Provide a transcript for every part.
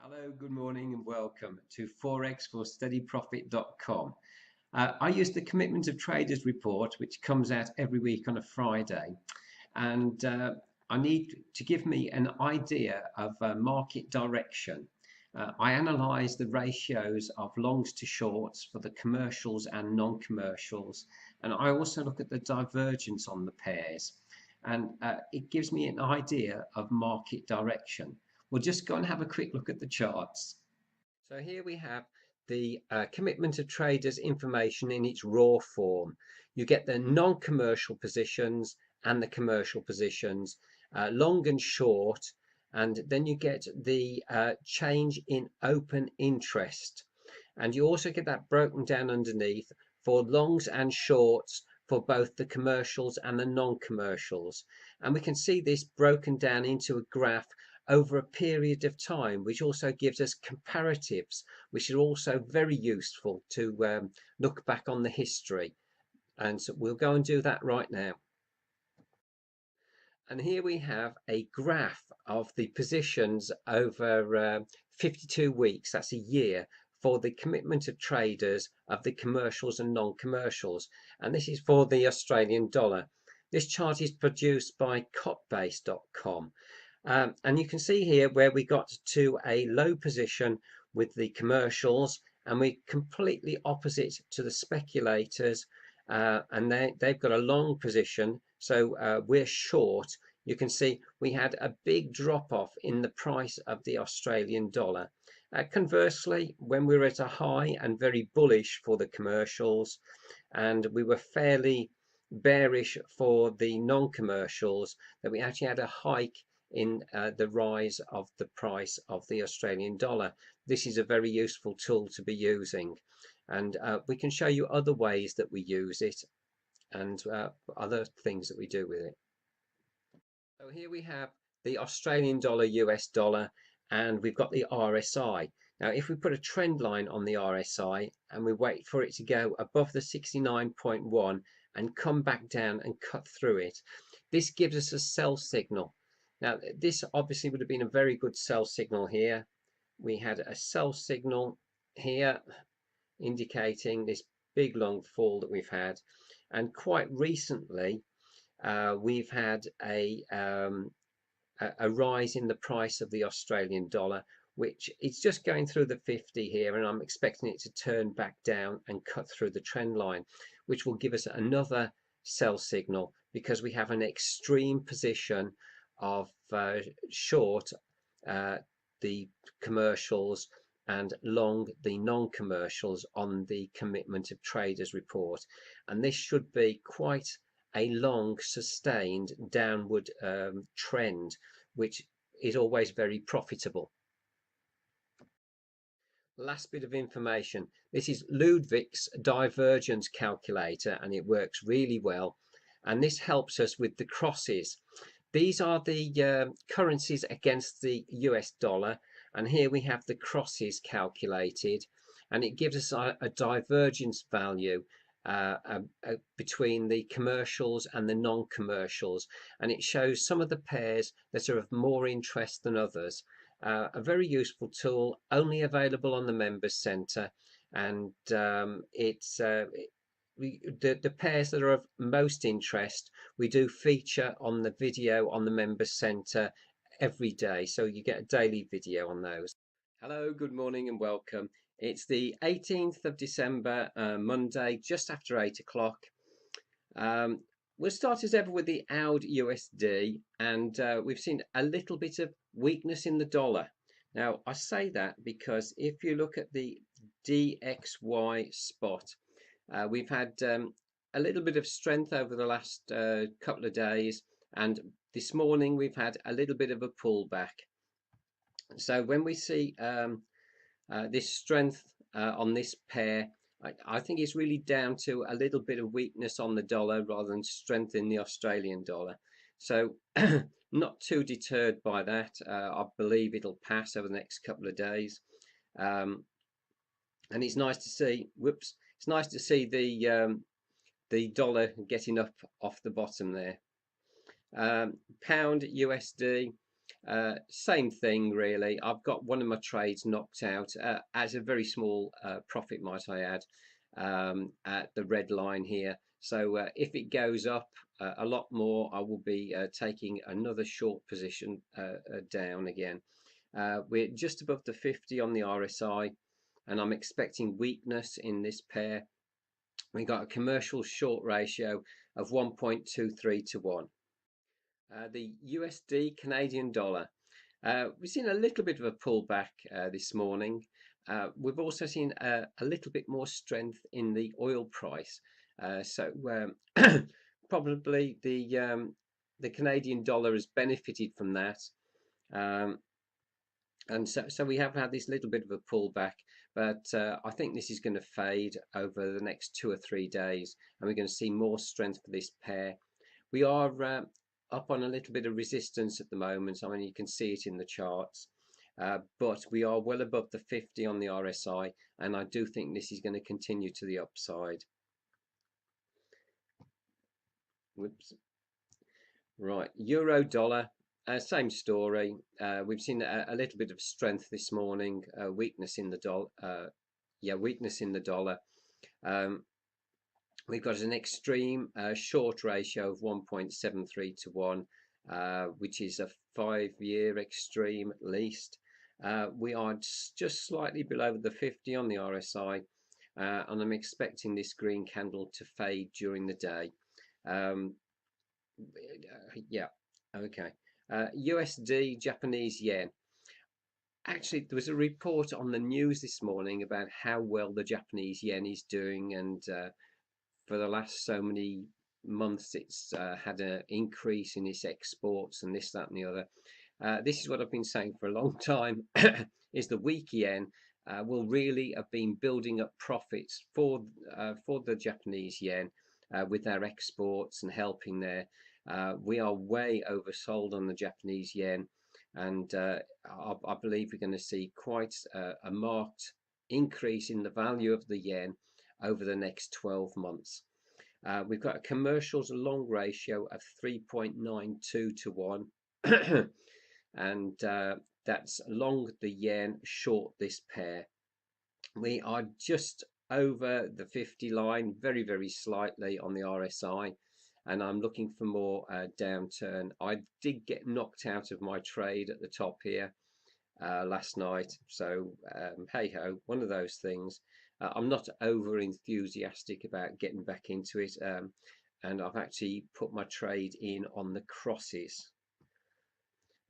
Hello, good morning, and welcome to forexforsteadyprofit.com. I use the Commitment of Traders report, which comes out every week on a Friday, and I need to give me an idea of market direction. I analyze the ratios of longs to shorts for the commercials and non-commercials, and I also look at the divergence on the pairs, and it gives me an idea of market direction. We'll just go and have a quick look at the charts. So here we have the Commitment of Traders information in its raw form. You get the non-commercial positions and the commercial positions, long and short, and then you get the change in open interest. And you also get that broken down underneath for longs and shorts for both the commercials and the non-commercials. And we can see this broken down into a graph over a period of time, which also gives us comparatives, which are also very useful to look back on the history. And so we'll go and do that right now. And here we have a graph of the positions over 52 weeks, that's a year, for the commitment of traders of the commercials and non-commercials. And this is for the Australian dollar. This chart is produced by cotbase.com. And you can see here where we got to a low position with the commercials, and we're completely opposite to the speculators, and they've got a long position, so we're short. You can see we had a big drop off in the price of the Australian dollar. Conversely, when we were at a high and very bullish for the commercials, and we were fairly bearish for the non-commercials, that we actually had a hike in the rise of the price of the Australian dollar. This is a very useful tool to be using, and we can show you other ways that we use it and other things that we do with it. So here we have the Australian dollar, US dollar, and we've got the RSI. Now if we put a trend line on the RSI and we wait for it to go above the 69.1 and come back down and cut through it, this gives us a sell signal. Now this obviously would have been a very good sell signal here. We had a sell signal here indicating this big long fall that we've had, and quite recently we've had a rise in the price of the Australian dollar, which is just going through the 50 here, and I'm expecting it to turn back down and cut through the trend line, which will give us another sell signal, because we have an extreme position of short the commercials and long the non-commercials on the Commitment of Traders report, and this should be quite a long sustained downward trend, which is always very profitable. Last bit of information, this is Ludwig's divergence calculator, and it works really well, and this helps us with the crosses. These are the currencies against the US dollar, and here we have the crosses calculated, and it gives us a divergence value between the commercials and the non-commercials, and it shows some of the pairs that are of more interest than others. A very useful tool, only available on the Members Centre, and the pairs that are of most interest we do feature on the video on the Members Centre every day, so you get a daily video on those. Hello, good morning and welcome. It's the 18th of December, Monday, just after 8 o'clock. We'll start as ever with the AUD USD, and we've seen a little bit of weakness in the dollar. Now I say that because if you look at the DXY spot, we've had a little bit of strength over the last couple of days, and this morning we've had a little bit of a pullback. So when we see this strength on this pair, I think it's really down to a little bit of weakness on the dollar rather than strength in the Australian dollar. So not too deterred by that. I believe it'll pass over the next couple of days, and it's nice to see. It's nice to see the dollar getting up off the bottom there. Pound USD. Same thing really. I've got one of my trades knocked out at a very small profit, might I add, at the red line here. So if it goes up a lot more, I will be taking another short position down again. We're just above the 50 on the RSI, and I'm expecting weakness in this pair. We got a commercial short ratio of 1.23 to 1. The USD Canadian dollar. We've seen a little bit of a pullback this morning. We've also seen a little bit more strength in the oil price. So probably the Canadian dollar has benefited from that. Um, and so we have had this little bit of a pullback, but I think this is going to fade over the next 2 or 3 days, and we're going to see more strength for this pair. We are up on a little bit of resistance at the moment. I mean, you can see it in the charts, but we are well above the 50 on the RSI, and I do think this is going to continue to the upside. Whoops. Right, euro dollar, same story. We've seen a little bit of strength this morning, weakness in the dollar. Weakness in the dollar. We've got an extreme short ratio of 1.73 to 1, which is a 5-year extreme at least. We are just slightly below the 50 on the RSI, and I'm expecting this green candle to fade during the day. Yeah, okay. USD Japanese yen. Actually, there was a report on the news this morning about how well the Japanese yen is doing, and for the last so many months it's had an increase in its exports and this, that, and the other. This is what I've been saying for a long time, is the weak yen will really have been building up profits for the Japanese yen with their exports and helping there. We are way oversold on the Japanese yen, and I believe we're going to see quite a marked increase in the value of the yen over the next 12 months. We've got a commercials long ratio of 3.92 to 1, and that's long the yen, short this pair. We are just over the 50 line, very, very slightly on the RSI, and I'm looking for more downturn. I did get knocked out of my trade at the top here last night, so hey ho, one of those things. I'm not over enthusiastic about getting back into it, and I've actually put my trade in on the crosses.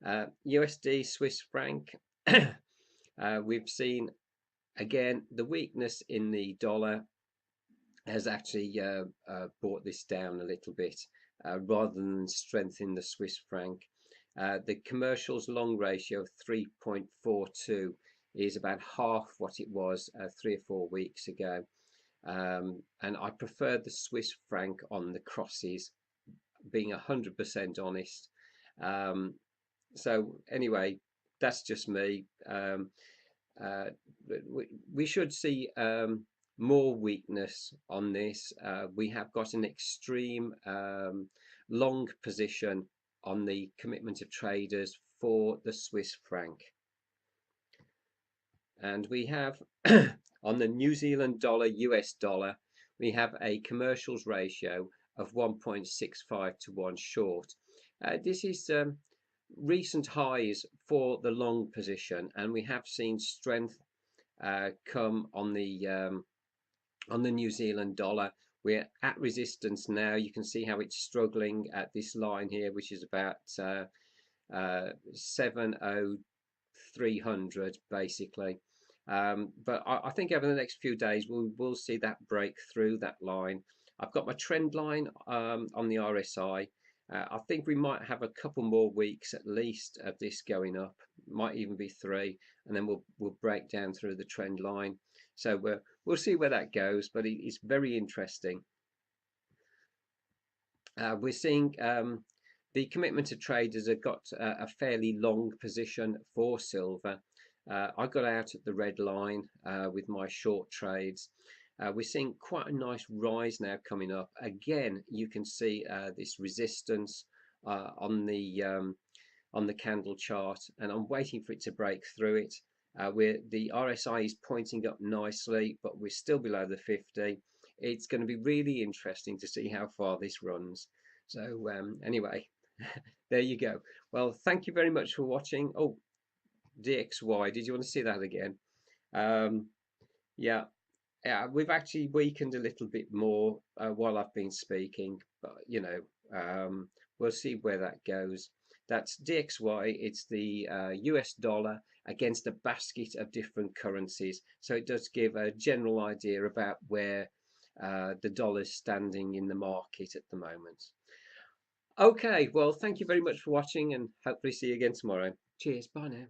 USD Swiss franc. We've seen again the weakness in the dollar has actually brought this down a little bit rather than strengthen the Swiss franc. The commercials long ratio of 3.42 is about half what it was 3 or 4 weeks ago, and I prefer the Swiss franc on the crosses, being 100% honest. So anyway, that's just me. We should see more weakness on this. We have got an extreme long position on the commitment of traders for the Swiss franc. And we have on the New Zealand dollar, US dollar, we have a commercials ratio of 1.65 to 1 short. This is recent highs for the long position, and we have seen strength come on the New Zealand dollar. We're at resistance now. You can see how it's struggling at this line here, which is about 70300 basically. But I think over the next few days we'll see that break through that line. I've got my trend line on the RSI. I think we might have a couple more weeks at least of this going up, might even be 3, and then we'll break down through the trend line. So we'll see where that goes, but it's very interesting. We're seeing the commitment of traders have got a fairly long position for silver. I got out at the red line with my short trades. We're seeing quite a nice rise now coming up. Again, you can see this resistance on the on the candle chart, and I'm waiting for it to break through it. The RSI is pointing up nicely, but we're still below the 50. It's going to be really interesting to see how far this runs. So anyway, there you go. Well, thank you very much for watching. Oh, DXY, did you want to see that again? Um, yeah, yeah, we've actually weakened a little bit more while I've been speaking, but we'll see where that goes. That's DXY. It's the US dollar against a basket of different currencies. So it does give a general idea about where the dollar's standing in the market at the moment. Okay, well, thank you very much for watching, and hopefully see you again tomorrow. Cheers. Bye now.